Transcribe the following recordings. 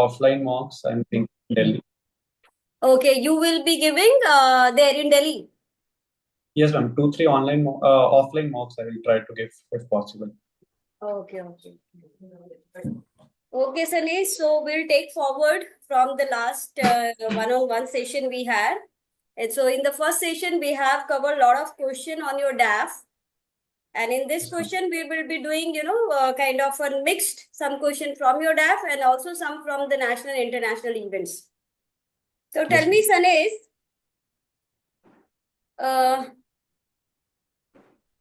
offline mocks, I'm thinking Delhi. Okay, you will be giving there in Delhi. Yes, ma'am. 2, 3 offline mocks I will try to give if possible. Okay, okay. Okay, Sanish, so we'll take forward from the last one-on-one session we had. And so in the first session, we have covered a lot of question on your DAF. And in this Yes, ma'am. question, we will be doing, kind of a mixed, some question from your DAF and also some from the national and international events. So tell Yes, me, ma'am. Sanish, uh,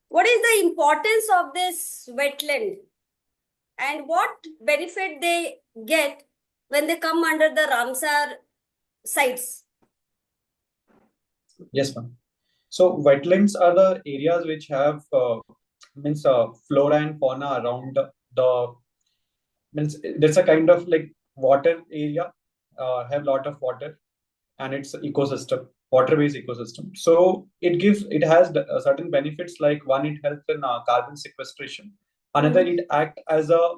what is the importance of this wetland and what benefit they get when they come under the Ramsar sites? Yes, ma'am. So wetlands are the areas which have means flora and fauna around the means there's a kind of like water area, have lot of water, and it's ecosystem, water-based ecosystem. So it has certain benefits, like one, it helps in carbon sequestration. Another, Mhm. it act as a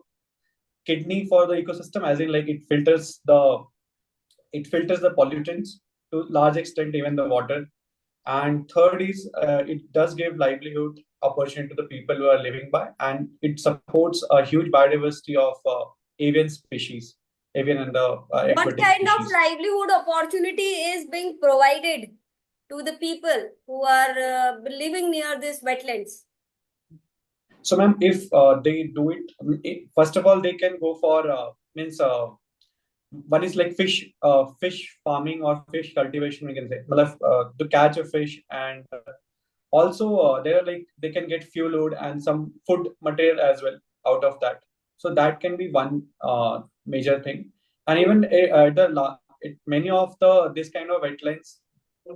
kidney for the ecosystem, as in like it filters the pollutants to large extent, even the water. And third is it does give livelihood opportunity to the people who are living by, and it supports a huge biodiversity of avian species, avian and the What aquatic kind of species. livelihood opportunity is being provided to the people who are living near these wetlands? So, ma'am, if they do it, first of all, they can go for means one is like fish farming or fish cultivation. We can say, Matlab, to catch a fish, and also there are like they can get fuel load and some food material as well out of that. So that can be one major thing. And even many of the this kind of wetlands,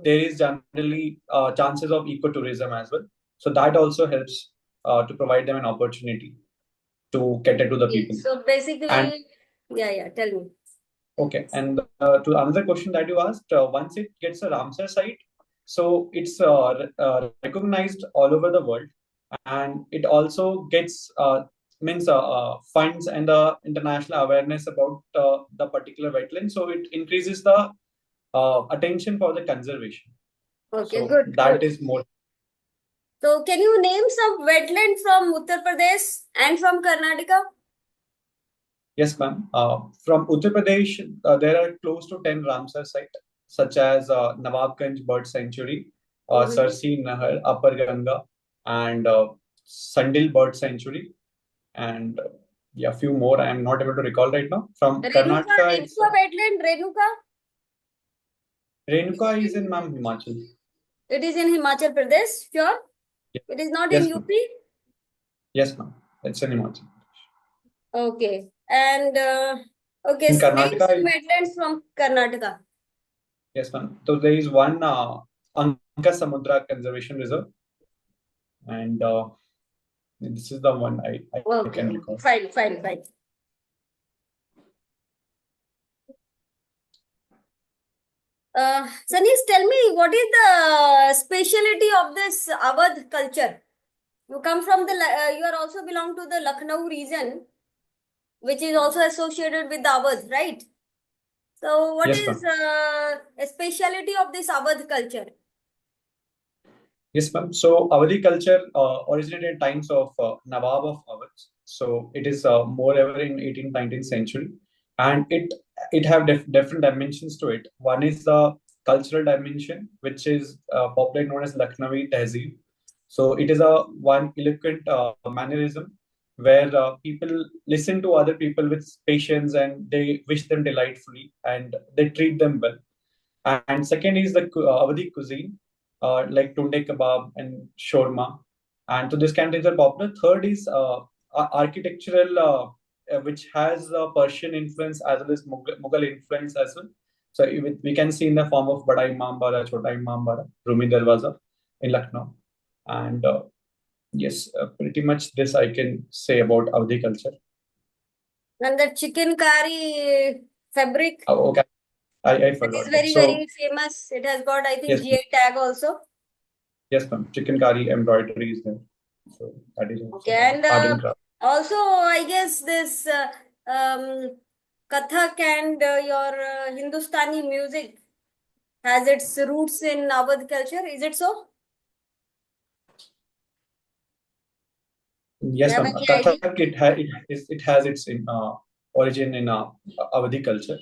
there is generally chances of ecotourism as well. So that also helps to provide them an opportunity to cater to the Okay, people. so And basically, yeah, tell me. okay, and to another question that you asked, once it gets a Ramsar site, so it's recognized all over the world, and it also gets means funds and the international awareness about the particular wetland. So it increases the attention for the conservation. Okay, So good, that good. is more. So can you name some wetland from Uttar Pradesh and from Karnataka? Yes, ma'am. From Uttar Pradesh, there are close to 10 Ramsar sites, such as Nawabganj Bird Sanctuary, Mm-hmm. Sarsi Nahar, Upper Ganga, and Sandil Bird Sanctuary, and yeah, a few more I am not able to recall right now. From Renuka, Karnataka, it's Renuka wetland, Renuka. Is Renuka it is in, in? ma'am, Himachal. It is in Himachal Pradesh. Sure. Yes, It is not in yes, ma'am. UP. Yes, ma'am. It's in Himachal. Okay. And okay, In name Karnataka, some wetlands from Karnataka. yes, ma'am. So there is one Anka Samudra Conservation Reserve, and this is the one I Okay, can okay. recall. Fine, fine, fine. Sanish, tell me what is the speciality of this Awadh culture? You come from you are also belong to the Lucknow region, which is also associated with the Awadh, right? So, what Yes, is ma'am. a speciality of this Awadh culture? Yes, ma'am. So Awadhi culture originated in times of Nawab of Awadh. So it is more ever in 18th, 19th century, and it have different dimensions to it. One is the cultural dimension, which is popularly known as Lucknowi Tehzeeb. So it is a one eloquent mannerism where people listen to other people with patience, and they wish them delightfully, and they treat them well. And second is the Awadhi cuisine, like tunde kebab and shawarma. And so these canteens are popular. Third is architectural, which has Persian influence as well as Mughal influence as well. So we can see in the form of Bada Imam Bara, Chota Imam Bara, Rumi Darwaza in Lucknow. And yes, pretty much this I can say about Awadhi culture. And the chicken curry fabric, Okay, I that is forgot that. very, very So famous. It has got, I think, yes, GI tag also. yes, ma'am. Chicken curry embroidery is there. So that is also Okay, one and art and craft. also, I guess this um, Kathak and your Hindustani music has its roots in Awadh culture. Is it so? You Yes, have ma'am. any idea? Kathak, it has its origin in Awadhi culture.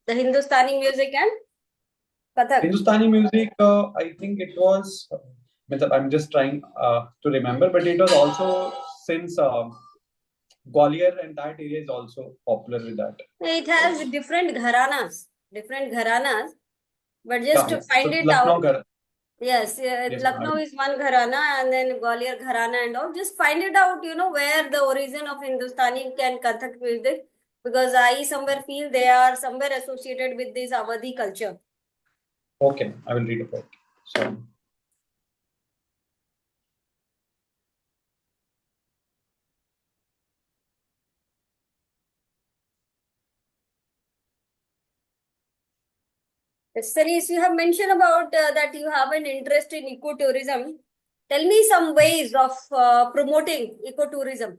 The Hindustani music and Kathak. Hindustani music, I think it was, I'm just trying to remember, but it was also since Gwalior and that area is also popular with that. It has different gharanas. But just Yeah, to yeah. find So it out, Lucknow, yes, yes, ma'am. Lucknow is one gharana and then Gwalior gharana and all. Just find it out, where the origin of Hindustani and Kathak music, because I somewhere feel they are somewhere associated with this Awadhi culture. Okay, I will read about it. So, Saris, you have mentioned about that you have an interest in ecotourism. Tell me some ways of promoting ecotourism.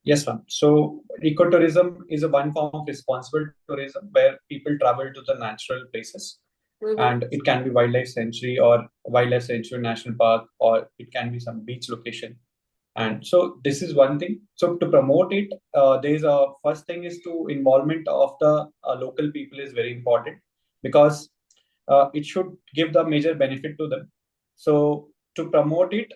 yes, ma'am. So, ecotourism is a one form of responsible tourism where people travel to the natural places, Mm-hmm. and it can be wildlife sanctuary or wildlife sanctuary national park, or it can be some beach location. And so this is one thing. So to promote it, there is a first thing is to involvement of the local people is very important, because it should give the major benefit to them. So to promote it,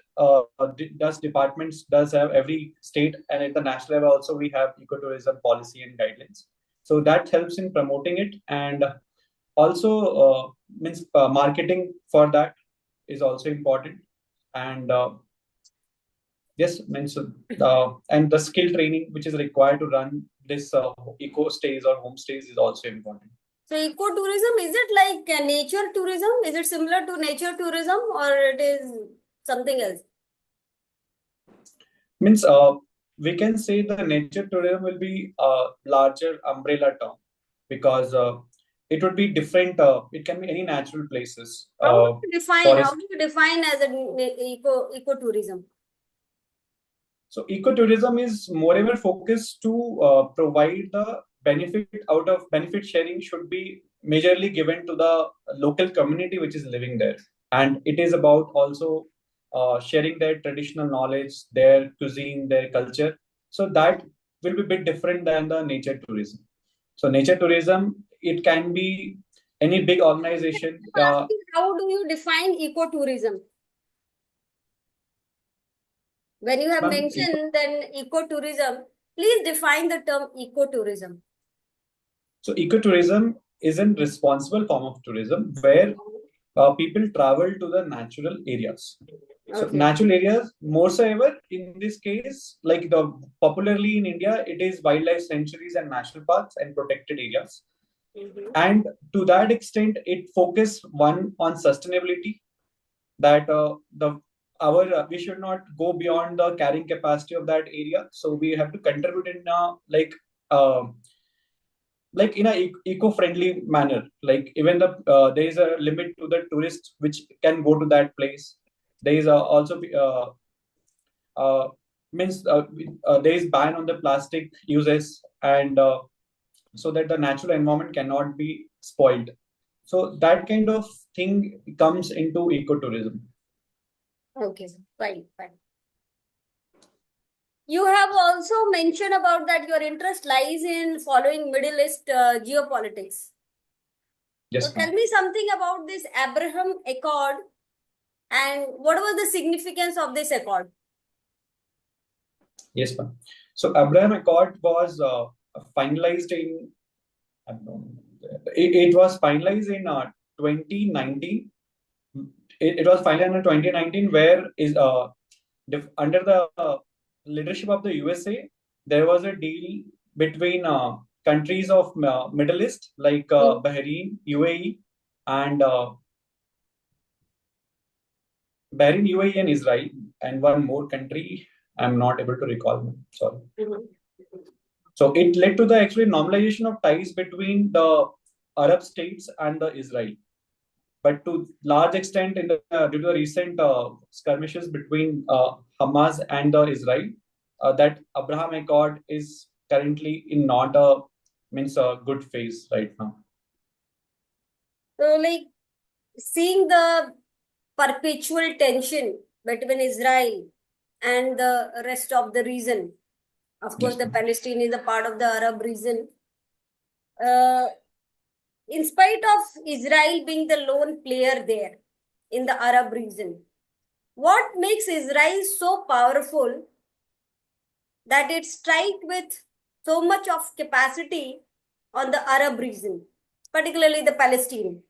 does departments does have every state, and at the national level also we have ecotourism policy and guidelines. So that helps in promoting it, and also means marketing for that is also important. And yes, means and the skill training which is required to run this eco stays or homestays is also important. So ecotourism, is it like nature tourism? Is it similar to nature tourism or it is something else? Means we can say the nature tourism will be a larger umbrella term, because it would be different. It can be any natural places, How do you define? How forest. do you define as an ecotourism? So ecotourism is moreover focused to provide the benefit sharing should be majorly given to the local community which is living there, and it is about also sharing their traditional knowledge, their cuisine, their culture. So that will be a bit different than the nature tourism. So nature tourism, it can be any big organization. I'm asking, how do you define ecotourism? When you have Ma'am, mentioned then ecotourism, please define the term ecotourism. so ecotourism is a responsible form of tourism where people travel to the natural areas. So Okay. natural areas, more so ever in this case, like the popularly in India, it is wildlife sanctuaries and national parks and protected areas. Mm-hmm. And to that extent, it focus one on sustainability, that the our we should not go beyond the carrying capacity of that area. So we have to contribute in uh, like in a eco-friendly manner. Like even there is a limit to the tourists which can go to that place. There is also uh, means there is ban on the plastic uses, and so that the natural environment cannot be spoiled. So that kind of thing comes into ecotourism. Okay, fine, fine. You have also mentioned about that your interest lies in following Middle East geopolitics. So Yes, tell ma'am. me something about this Abraham Accord and what was the significance of this accord? Yes, ma'am. So Abraham Accord was finalized in I don't know, it was finalized in 2019. It was finalized in 2019, where is under the leadership of the USA, there was a deal between countries of Middle East like Mm. Bahrain, UAE, and Bahrain, UAE, and Israel, and one more country. I'm not able to recall. Sorry. Mhm. So it led to the actually normalization of ties between the Arab states and the Israel. But to large extent, due to the recent skirmishes between Hamas and the Israel, that Abraham Accord is currently in not a good phase right now. So, like, seeing the perpetual tension between Israel and the rest of the region, of course, Yes, the ma'am. Palestine is a part of the Arab region. Uh, in spite of Israel being the lone player there in the Arab region, what makes Israel so powerful that it strike with so much of capacity on the Arab region, particularly the Palestine?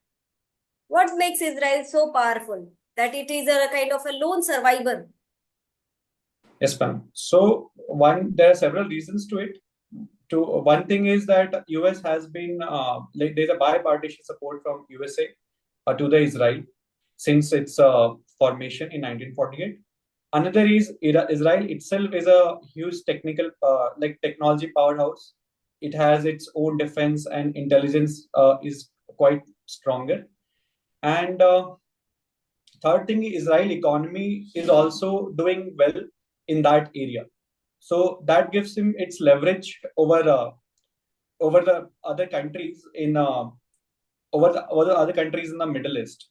What makes Israel so powerful that it is a kind of a lone survivor? Yes, ma'am. So there are several reasons to it. One thing is that US has been there's a bipartisan support from USA to the Israel since its formation in 1948. Another is Israel itself is a huge technology powerhouse. It has its own defense and intelligence is quite stronger. And third thing, Israel economy is also doing well in that area. So that gives him its leverage over the other countries in over the other countries in the Middle East.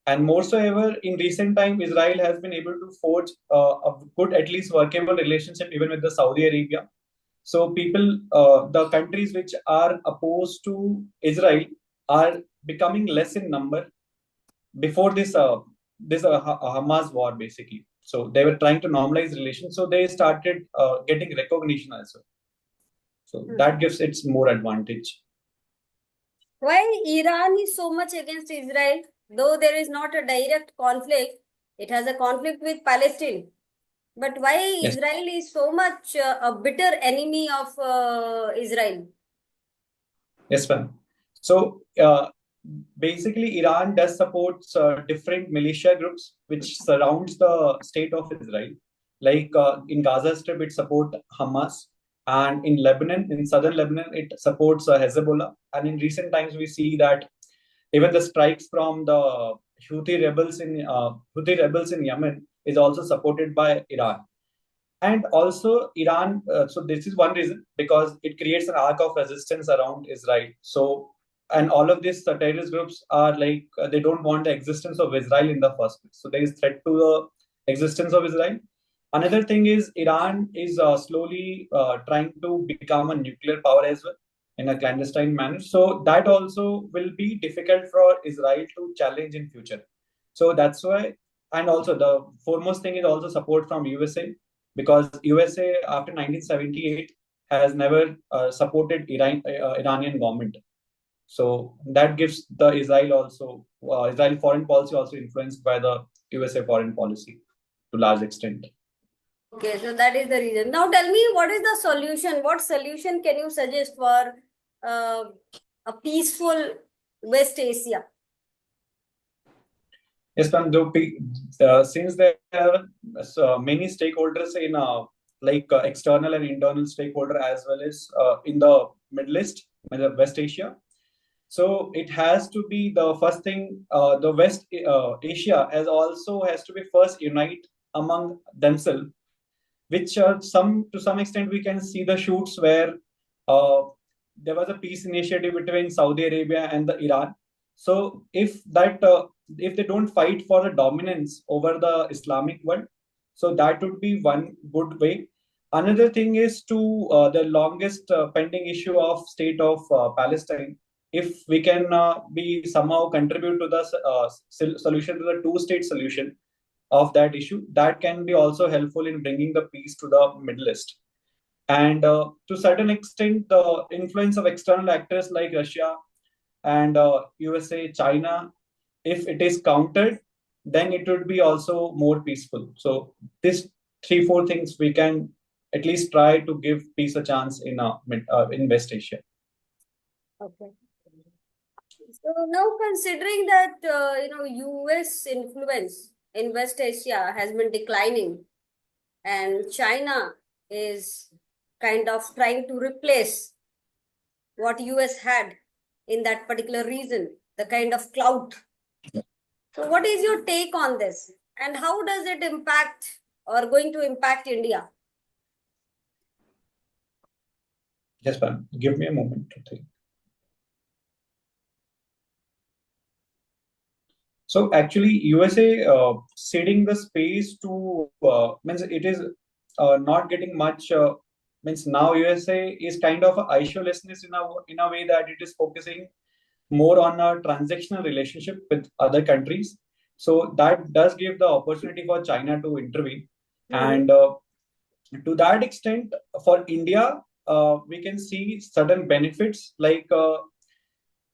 And more so ever, in recent time, Israel has been able to forge a good, at least workable relationship even with the Saudi Arabia. So the countries which are opposed to Israel are becoming less in number before this Hamas war basically. So they were trying to normalize relations. So they started getting recognition also. So that gives its more advantage. Why Iran is so much against Israel? Though there is not a direct conflict, it has a conflict with Palestine. But why Yes. Israel is so much a bitter enemy of Israel? Yes, ma'am. So basically, Iran does support different militia groups which surrounds the state of Israel. Like in Gaza Strip, it supports Hamas, and in Lebanon, in southern Lebanon, it supports Hezbollah. And in recent times, we see that even the strikes from the Houthi rebels in Yemen is also supported by Iran. And also Iran, so this is one reason because it creates an arc of resistance around Israel. So, and all of these terrorist groups are they don't want the existence of Israel in the first place. So there is threat to the existence of Israel. Another thing is Iran is slowly trying to become a nuclear power as well in a clandestine manner. So that also will be difficult for Israel to challenge in future. So that's why, and also the foremost thing is also support from USA because USA after 1978 has never supported Iranian government. So that gives the Israel foreign policy also influenced by the USA foreign policy to large extent. Okay, so that is the reason. Now tell me, what is the solution? What solution can you suggest for a peaceful West Asia? Yes, ma'am. Since there are many stakeholders in external and internal stakeholder as well as in the Middle East, in the West Asia. So it has to be the first thing. The West Asia has to be first unite among themselves, which to some extent we can see the shoots where uh, there was a peace initiative between Saudi Arabia and the Iran. So if they don't fight for the dominance over the Islamic world, so that would be one good way. Another thing is to the longest pending issue of state of Palestine. If we can be somehow contribute to the solution to the two-state solution of that issue, that can be also helpful in bringing the peace to the Middle East. And to a certain extent, the influence of external actors like Russia and USA, China, if it is countered, then it would be also more peaceful. So these three, four things we can at least try to give peace a chance in West Asia. Okay. So now considering that US influence in West Asia has been declining and China is kind of trying to replace what US had in that particular region, the kind of clout. So what is your take on this and how does it impact or going to impact India? Yes, ma'am. Give me a moment to think. So actually, USA ceding the space to means it is not getting much. Means now USA is kind of a isolationist in a way that it is focusing more on a transactional relationship with other countries. So that does give the opportunity for China to intervene, and to that extent, for India, we can see certain benefits like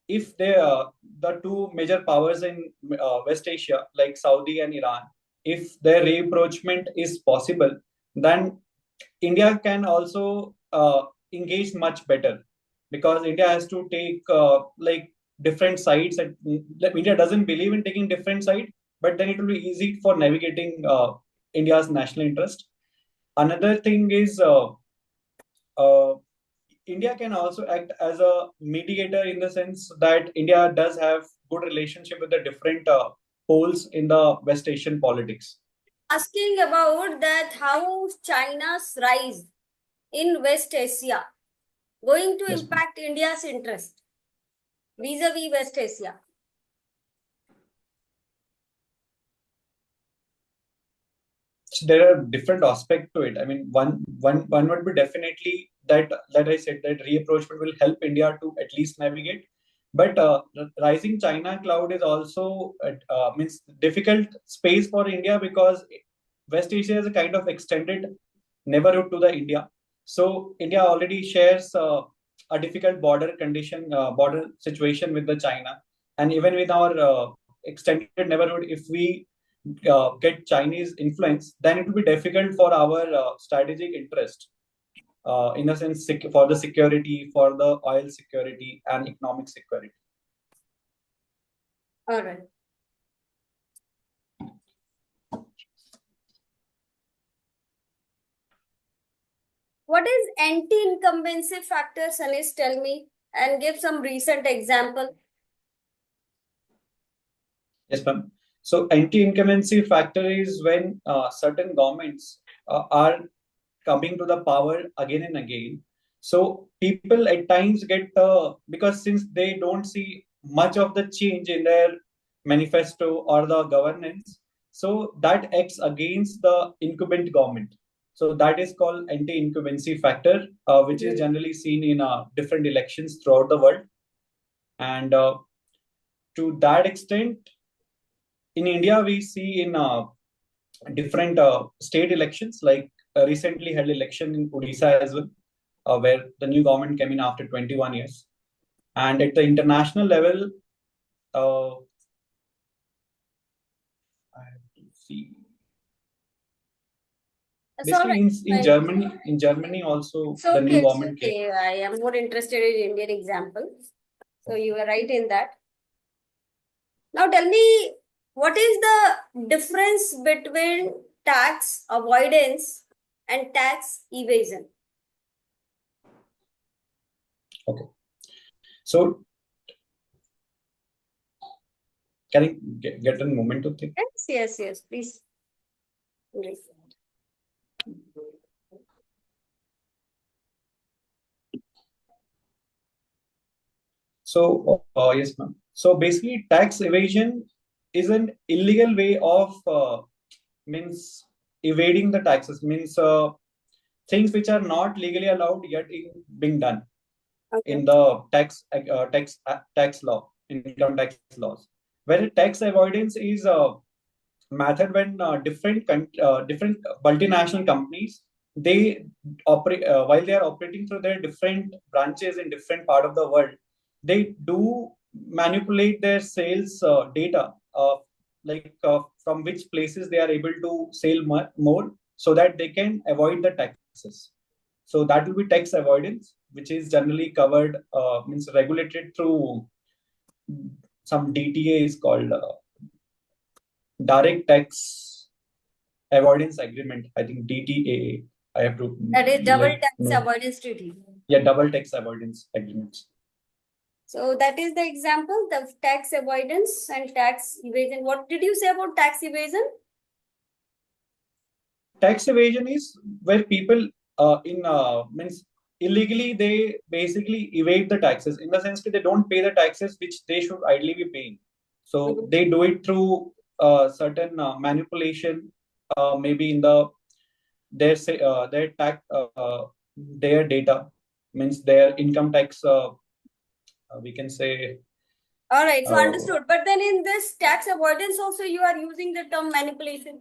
if they the two major powers in West Asia, like Saudi and Iran, if their rapprochement is possible, then India can also engage much better because India has to take like different sides. And India doesn't believe in taking different side, but then it will be easy for navigating India's national interest. Another thing is uh, India can also act as a mediator in the sense that India does have good relationship with the different poles in the West Asian politics. Asking about that how China's rise in West Asia going to Yes, ma'am. impact India's interest vis-a-vis West Asia. So there are different aspects to it. I mean, one would be definitely that I said that reapproachment will help India to at least navigate. But the rising China cloud is also means difficult space for India because West Asia is a kind of extended neighborhood to the India. So India already shares a difficult border situation with the China, and even with our extended neighborhood, if we get Chinese influence, then it will be difficult for our strategic interest, in a sense, for the security, for the oil security and economic security. All right. What is anti-incumbency factor, Sanish? Tell me and give some recent example. Yes, ma'am. So anti-incumbency factor is when certain governments are coming to the power again and again. So people at times get because since they don't see much of the change in their manifesto or the governance, so that acts against the incumbent government. So that is called anti-incumbency factor, which is generally seen in different elections throughout the world. And to that extent, in India, we see in different state elections, like recently held election in Odisha as well, where the new government came in after 21 years. And at the international level, I have to see. That's all Basically, in right. Germany also So the new okay, it's government came. okay. I am more interested in Indian examples. So you were right in that. Now tell me, what is the difference between tax avoidance and tax evasion? Okay. So can I get a moment to think? Yes, please. So yes, ma'am. So basically, tax evasion is an illegal way of means evading the taxes, means things which are not legally allowed yet being done Okay. in the tax law, income tax laws. Where tax avoidance is a method when different multinational companies, they operate while they are operating through their different branches in different part of the world, they do manipulate their sales data, from which places they are able to sell more so that they can avoid the taxes. So that will be tax avoidance, which is generally covered, means regulated through some DTA is called direct tax avoidance agreement. I think DTAA. I have to That is double tax no. avoidance treaty. Yeah, double tax avoidance agreements. So that is the example, the tax avoidance and tax evasion. What did you say about tax evasion? Tax evasion is where people in means illegally they basically evade the taxes in the sense that they don't pay the taxes which they should ideally be paying. So they do it through certain manipulation, maybe in their tax, their data, means their income tax. We can say. All right, so Uh, understood. But then in this tax avoidance also you are using the term manipulation.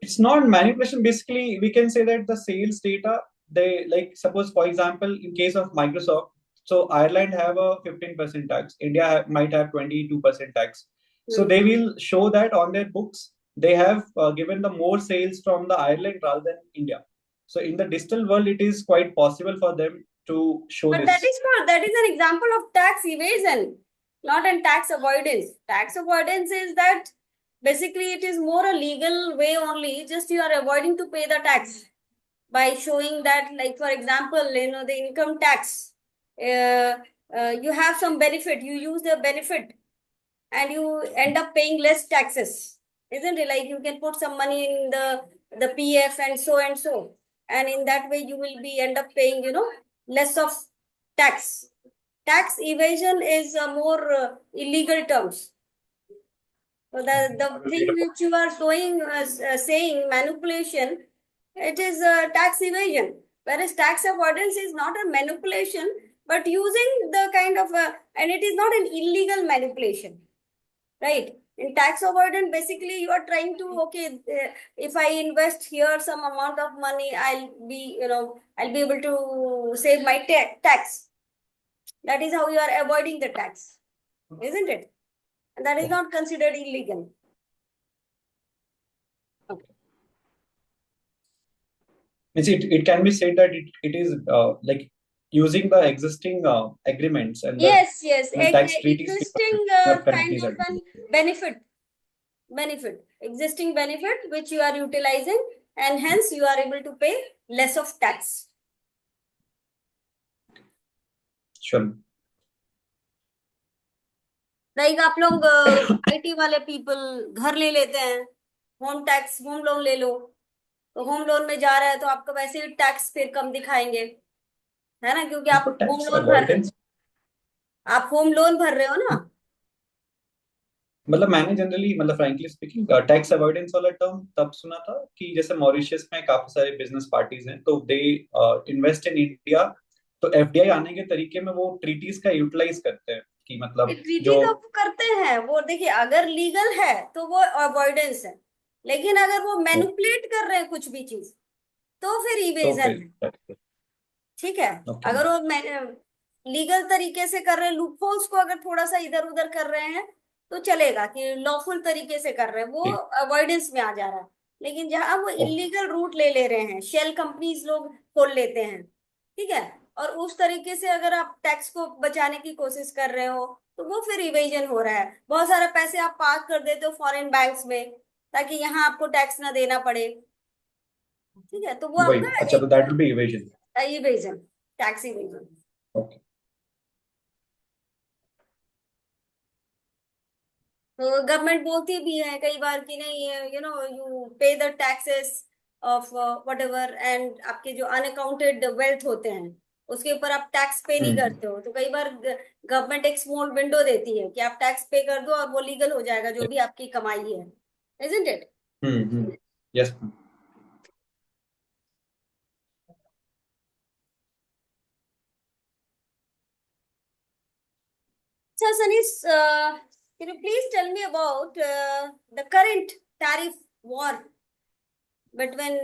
It's not manipulation. Basically, we can say that the sales data, they like suppose for example, in case of Microsoft, so Ireland have a 15% tax, India might have 22% tax. So they will show that on their books they have given the more sales from the Ireland rather than India. So in the digital world, it is quite possible for them to show But this. that is an example of tax evasion, not in tax avoidance. Tax avoidance is that basically it is more a legal way only, just you are avoiding to pay the tax by showing that, like for example, the income tax, you have some benefit, you use the benefit and you end up paying less taxes, isn't it? Like you can put some money in the PF and so, and in that way you will be end up paying less of tax. Tax evasion is a more illegal terms. So the thing which you are doing, saying manipulation, it is tax evasion. Whereas tax avoidance is not a manipulation, but using the kind of and it is not an illegal manipulation, right? In tax avoidance, basically you are trying to, okay, if I invest here some amount of money, I'll be able to save my tax. That is how you are avoiding the tax, isn't it? And that is not considered illegal. It can be said that it is like using the existing agreements and Yes, the tax treaties existing kind of an benefit, existing benefit which you are utilizing, and hence you are able to pay less of tax. Sure. Like आप लोग IT वाले people घर ले लेते हैं, home tax, home loan ले लो, तो home loan में जा रहा है तो आपको वैसे ही टैक्स फिर कम दिखाएंगे, है ना, क्योंकि आप होम लोन भर रहे हो, आप होम लोन भर रहे हो ना. मतलब मैंने जनरली मतलब फ्रैंकली स्पीकिंग टैक्स अवॉइडेंस वाला टर्म तब सुना था कि जैसे मॉरिशस में काफी सारे बिजनेस पार्टीज हैं तो दे इन्वेस्ट इन इंडिया, तो एफडीआई आने के तरीके में वो ट्रीटीज का यूटिलाइज करते हैं कि मतलब ट्रीटी तो करते हैं वो, देखिए अगर लीगल है तो वो अवॉइडेंस है, लेकिन अगर वो मैनिपुलेट कर रहे हैं कुछ भी चीज तो फिर इवेजन है. ठीक है, अगर वो लीगल तरीके से कर रहे हैं, लूप होल्स को अगर थोड़ा सा इधर उधर कर रहे हैं तो चलेगा कि लॉफुल तरीके से कर रहे हैं, वो अवॉइडेंस में आ जा रहा है. लेकिन जहां वो इलीगल रूट ले ले रहे हैं, शेल कंपनीज लोग खोल लेते हैं, ठीक है, और उस तरीके से अगर आप टैक्स को बचाने की कोशिश कर रहे हो तो वो फिर इवेजन हो रहा है. बहुत सारे पैसे आप पार्क कर देते हो फॉरेन बैंक्स में ताकि यहाँ आपको टैक्स ना देना पड़े, ठीक है, तो वो आपका अच्छा, तो that will be evasion, evasion, tax evasion. Okay. तो गवर्नमेंट बोलती भी है कई बार कि नहीं, यू पे the taxes of what ever, and आपके जो अनअकाउंटेड वेल्थ होते हैं उसके ऊपर आप टैक्स पे नहीं करते हो, तो कई बार गवर्नमेंट एक स्मॉल विंडो देती है कि आप टैक्स पे कर दो और वो लीगल हो जाएगा जो भी आपकी कमाई है, isn't it? Yes. So Sanish, can you please tell me about the current tariff war between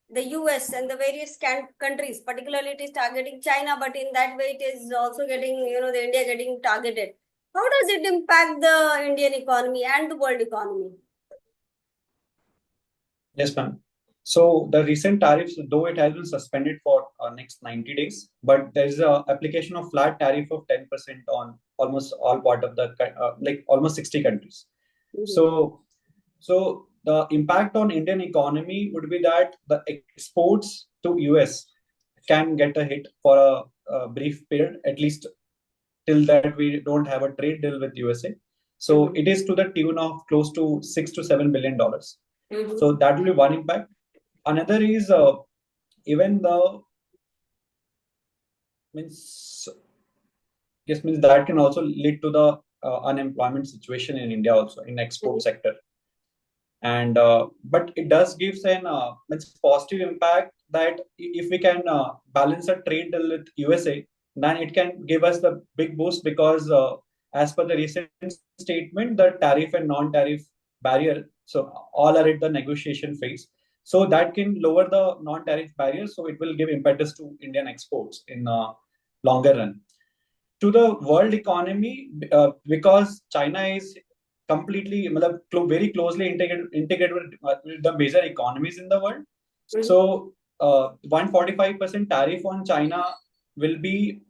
the US and the various countries? Particularly it is targeting China, but in that way it is also getting, the India getting targeted. How does it impact the Indian economy and the world economy? Yes, ma'am. So the recent tariffs, though it has been suspended for next 90 days, but there is a application of flat tariff of 10% on almost all part of the like almost 60 countries. So the impact on Indian economy would be that the exports to US can get a hit for a brief period, at least till that we don't have a trade deal with USA. So it is to the tune of close to $6 to $7 billion. So that will be one impact. Another is even the means yes, means that can also lead to the unemployment situation in India also in export sector. And but it does gives an means positive impact that if we can balance a trade deal with USA, then it can give us the big boost because as per the recent statement, the tariff and non-tariff barrier, so all are at the negotiation phase. So that can lower the non-tariff barrier. So it will give impetus to Indian exports in longer run to the world economy because China is completely very closely integrated with the major economies in the world. So 145% tariff on China will be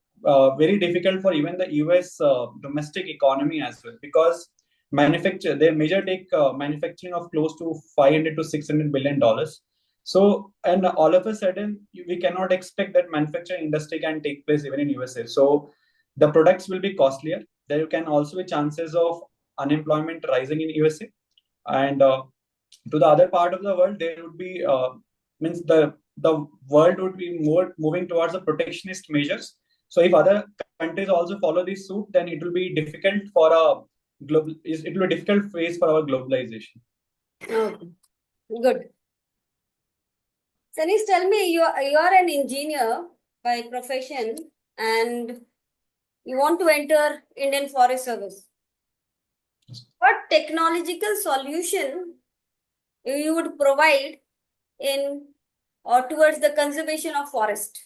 very difficult for even the US domestic economy as well because their major take manufacturing of close to 500 to 600 billion dollars. So and all of a sudden we cannot expect that manufacturing industry can take place even in USA. So the products will be costlier. There can also be chances of unemployment rising in USA, and to the other part of the world, there would be means the world would be more moving towards the protectionist measures. So if other countries also follow this suit, then it will be difficult for a global. It will be a difficult phase for our globalization. Okay, good. Sanish, tell me, you're an engineer by profession, and you want to enter Indian Forest Service. What technological solution you would provide in or towards the conservation of forest?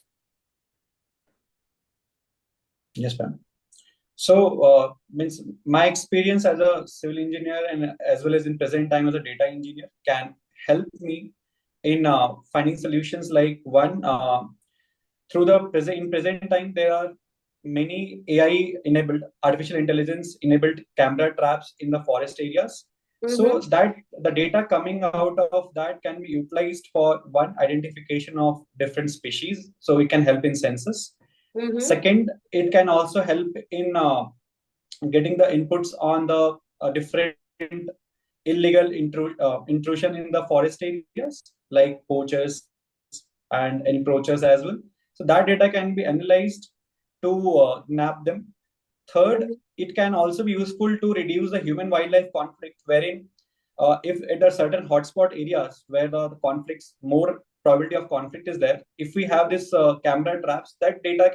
Yes, ma'am. So, means my experience as a civil engineer and as well as in present time as a data engineer can help me in finding solutions like one through the present time there are many AI enabled artificial intelligence enabled camera traps in the forest areas. So that the data coming out of that can be utilized for one identification of different species. So it can help in census. Second, it can also help in getting the inputs on the different illegal intrusion in the forest areas like poachers and encroachers as well. So that data can be analyzed to nab them. Third, it can also be useful to reduce the human wildlife conflict, wherein if there are certain hotspot areas where the conflicts, more probability of conflict is there, if we have this camera traps, that data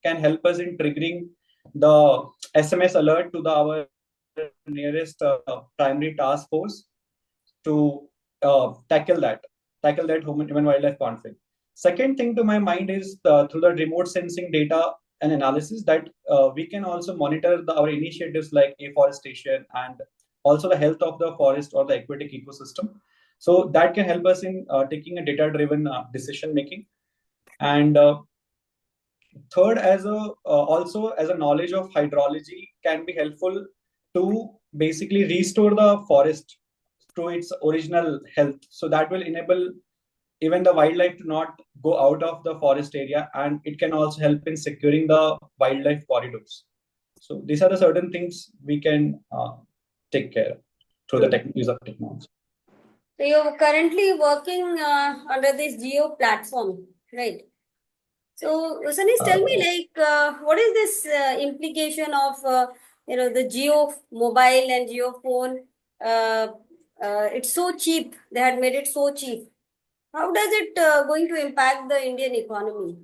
can help us in triggering the SMS alert to our nearest primary task force to tackle that human wildlife conflict. Second thing to my mind is through the remote sensing data and analysis that we can also monitor our initiatives like afforestation and also the health of the forest or the aquatic ecosystem. So that can help us in taking a data-driven decision making. And third, as a also as a knowledge of hydrology can be helpful to basically restore the forest to its original health. So that will enable even the wildlife to not go out of the forest area, and it can also help in securing the wildlife corridors. So these are the certain things we can take care of through the use of technology. So you're currently working under this Geo platform, right? So, Sanish, tell me, what is this implication of the Geo mobile and Geo phone? It's so cheap. They had made it so cheap. How does it going to impact the Indian economy?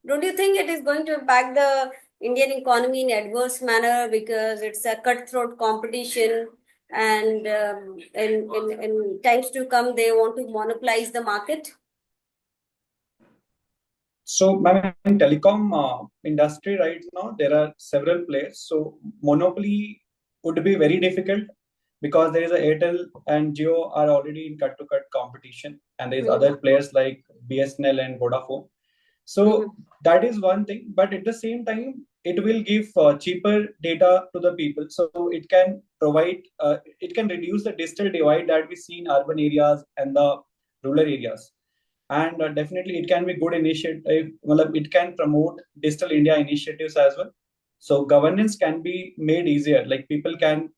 Don't you think it is going to impact the Indian economy in adverse manner because it's a cutthroat competition and in times to come they want to monopolize the market? So, in telecom industry right now, there are several players. So, monopoly would be very difficult because there is a Airtel and Jio are already in cut-to-cut competition, and there is other players like BSNL and Vodafone. So that is one thing, but at the same time, it will give cheaper data to the people. So it can provide, it can reduce the digital divide that we see in urban areas and the rural areas. And definitely, it can be good initiative. Well, it can promote digital India initiatives as well. So governance can be made easier. Like people can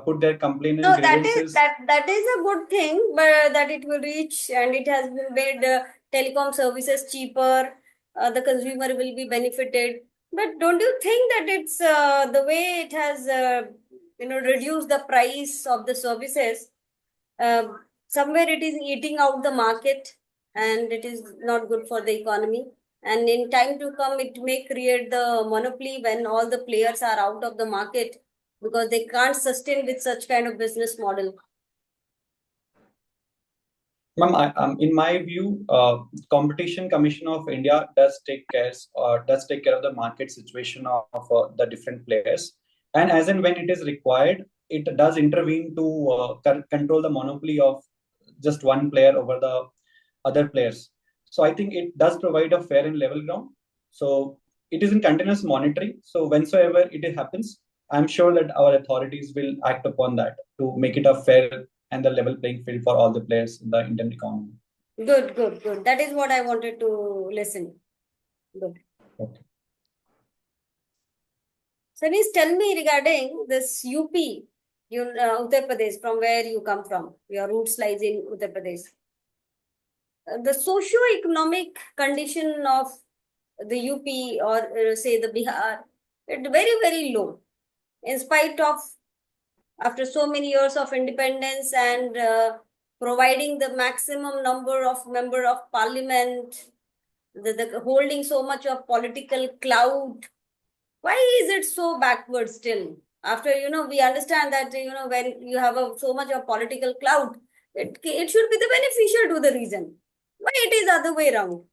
put their complaint and grievances. That is a good thing, but that it will reach and it has been made telecom services cheaper. The consumer will be benefited. But don't you think that it's the way it has, reduced the price of the services? Uh, Somewhere it is eating out the market, and it is not good for the economy. And in time to come, it may create the monopoly when all the players are out of the market because they can't sustain with such kind of business model. Ma'am, in my view, Competition Commission of India does take care of the market situation of the different players, and as and when it is required, it does intervene to control the monopoly of just one player over the other players. So I think it does provide a fair and level ground. So it is in continuous monitoring. So whensoever it happens, I'm sure that our authorities will act upon that to make it a fair and the level playing field for all the players in the Indian economy. Good, good, good. That is what I wanted to listen. Good. Okay. Sanis, tell me regarding this UP, Uttar Pradesh, from where you come from. Your roots lies in Uttar Pradesh. The socio-economic condition of the UP or say the Bihar, it's very, very low. In spite of after so many years of independence and providing the maximum number of member of parliament, the holding so much of political clout, why is it so backward still? After we understand that when you have so much of political clout, it should be the beneficial to the region. Why it is other way around?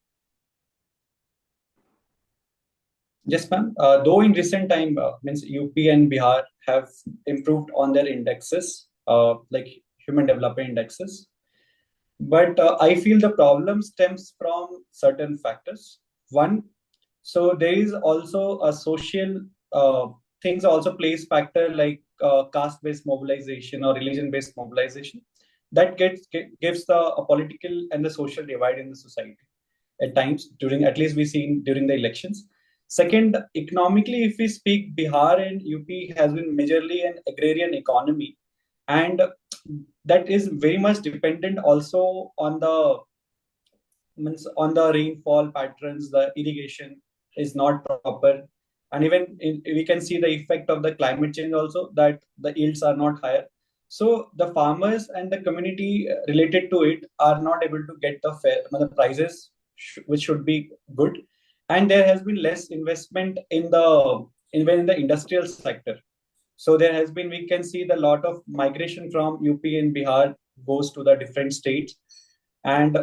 Yes, ma'am. Though in recent time, means UP and Bihar have improved on their indexes, like human development indexes. But I feel the problem stems from certain factors. One, so there is also a social things also plays factor like caste-based mobilization or religion-based mobilization that gives the a political and the social divide in the society at times during at least we seen during the elections. Second, economically, if we speak, Bihar and UP has been majorly an agrarian economy, and that is very much dependent also on the means on the rainfall patterns. The irrigation is not proper, and we can see the effect of the climate change also that the yields are not higher. So the farmers and the community related to it are not able to get the prices which should be good, and there has been less investment in the even in the industrial sector. So there has been, we can see the lot of migration from UP and Bihar goes to the different states. And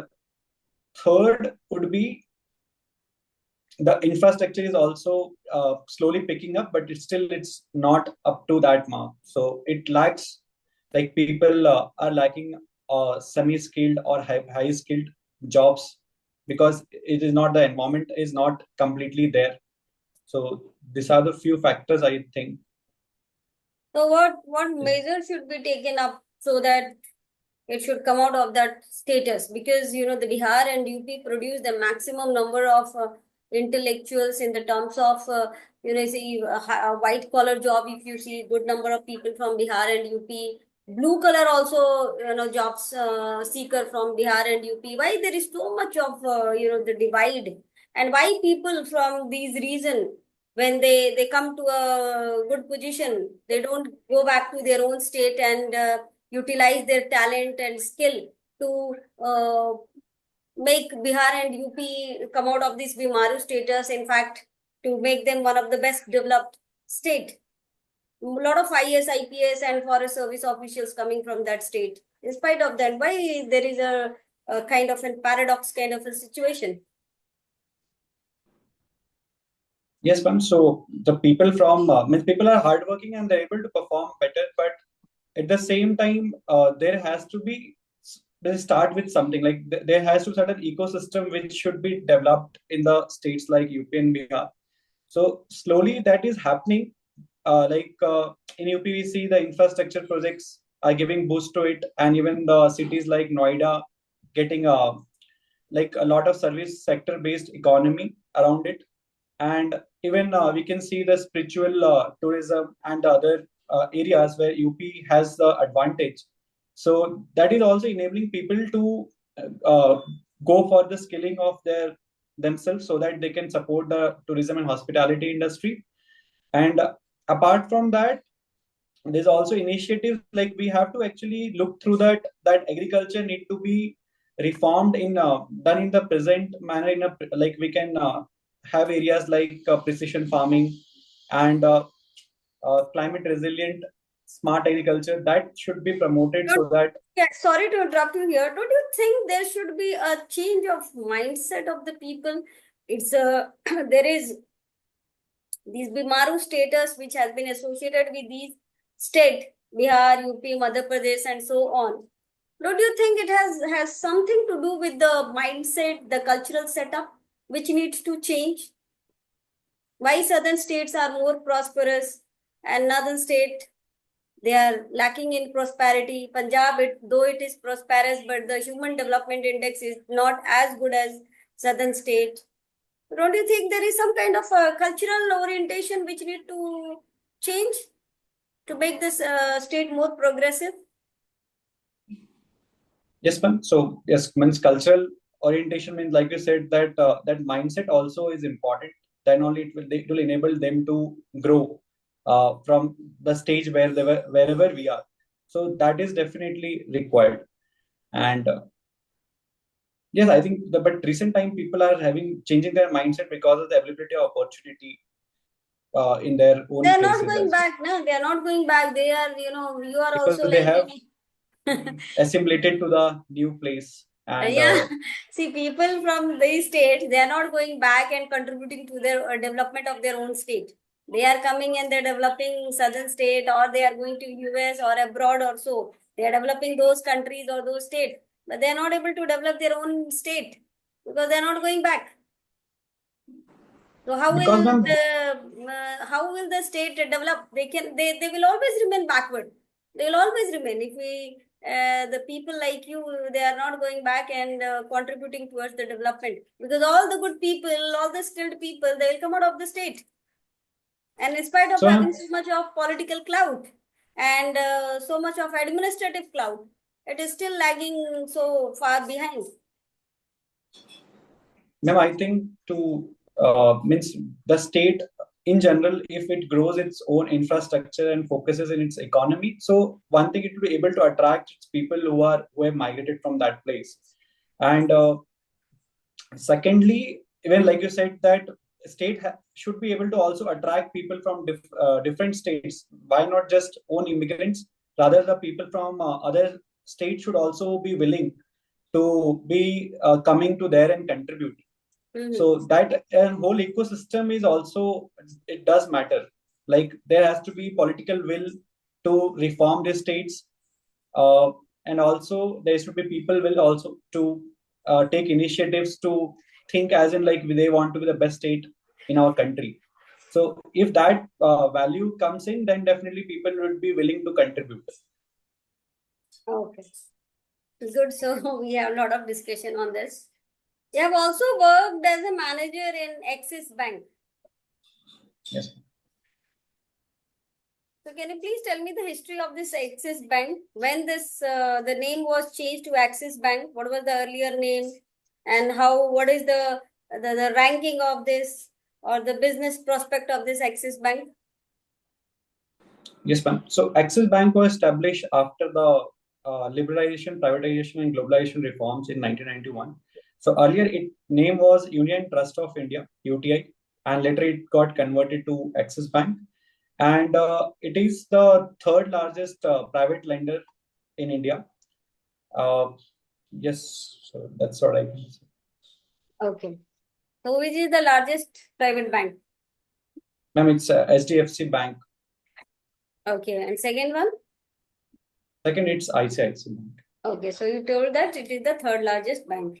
third would be the infrastructure is also slowly picking up, but it's not up to that mark. So it lacks, like people are lacking semi-skilled or high skilled jobs because it is not, the environment is not completely there. So these are the few factors I think. So what measures should be taken up so that it should come out of that status? Because the Bihar and UP produce the maximum number of intellectuals in the terms of see a white collar job. If you see good number of people from Bihar and UP, blue collar also jobs seeker from Bihar and UP. Why there is so much of the divide, and why people from these region, when they come to a good position, they don't go back to their own state and utilize their talent and skill to make Bihar and UP come out of this Bimaru status. In fact, to make them one of the best developed state. A lot of IS, IPS, and forest service officials coming from that state. In spite of that, why there is a kind of a paradox kind of a situation? Yes, ma'am. So the people from means people are hardworking and they're able to perform better, but at the same time, there has to be they start with something like there has to be certain ecosystem which should be developed in the states like UP and Bihar. So slowly that is happening. In UP, we see the infrastructure projects are giving boost to it, and even the cities like Noida getting like a lot of service sector based economy around it. And even we can see the spiritual tourism and the other areas where UP has the advantage. So that is also enabling people to go for the skilling of their themselves so that they can support the tourism and hospitality industry. And apart from that, there's also initiatives like we have to actually look through that agriculture need to be reformed in done in the present manner in a like we can have areas like precision farming and climate resilient smart agriculture that should be promoted Don't, so that yeah, sorry to interrupt you here. Don't you think there should be a change of mindset of the people? It's a there is these Bimaru status which has been associated with these state, Bihar, UP, Madhya Pradesh, and so on. Don't you think it has something to do with the mindset, the cultural setup, which needs to change? Why southern states are more prosperous and northern state they are lacking in prosperity? Punjab, though it is prosperous, but the human development index is not as good as southern state. Don't you think there is some kind of a cultural orientation which need to change to make this state more progressive? yes ma'am. So yes means cultural orientation means like you said that that mindset also is important, then only it will enable them to grow from the stage where they were wherever we are, so that is definitely required. And yes, I think but recent time people are having changing their mindset because of the availability of opportunity in their They own are not places going as well, back. No, they are not going back. They are, you are because also they like, have assimilated to the new place. And yeah. See, people from these states, they are not going back and contributing to their development of their own state. They are coming and they're developing southern state, or they are going to US or abroad or so. They are developing those countries or those states, but they are not able to develop their own state because they are not going back. So because ma'am, how will the state develop? They will always remain backward. They will always remain. If we the people like you, they are not going back and contributing towards the development, because all the good people, all the skilled people, they will come out of the state. And in spite of so ma'am, having so much of political clout and so much of administrative clout, it is still lagging so far behind. ma'am, I think to means the state in general, if it grows its own infrastructure and focuses in its economy, so one thing it will be able to attract its people who have migrated from that place. And secondly, even like you said that should be able to also attract people from different states. Why not just own immigrants? Rather, the people from other states should also be willing to be coming to there and contribute. Mhm. So that whole ecosystem is also, it does matter. Like there has to be political will to reform the states, uh, and also there should be people will also to take initiatives to think as in like they want to be the best state in our country. So if that value comes in, then definitely people would be willing to contribute. Okay. Good. So we have a lot of discussion on this. You have also worked as a manager in Axis Bank. Yes. So can you please tell me the history of this Axis Bank? When this the name was changed to Axis Bank? What was the earlier name? And how? What is the ranking of this or the business prospect of this Axis Bank? Yes, ma'am. So Axis Bank was established after the liberalization, privatization, and globalization reforms in 1991. So earlier, its name was Union Trust of India (UTI), and later it got converted to Axis Bank. And it is the third largest private lender in India. Uh, yes, so that's what I can say. Okay. So which is the largest private bank? Ma'am, it's SDFC Bank. Okay. And second one? Second, it's ICICI Bank. Okay. So you told that it is the third largest bank.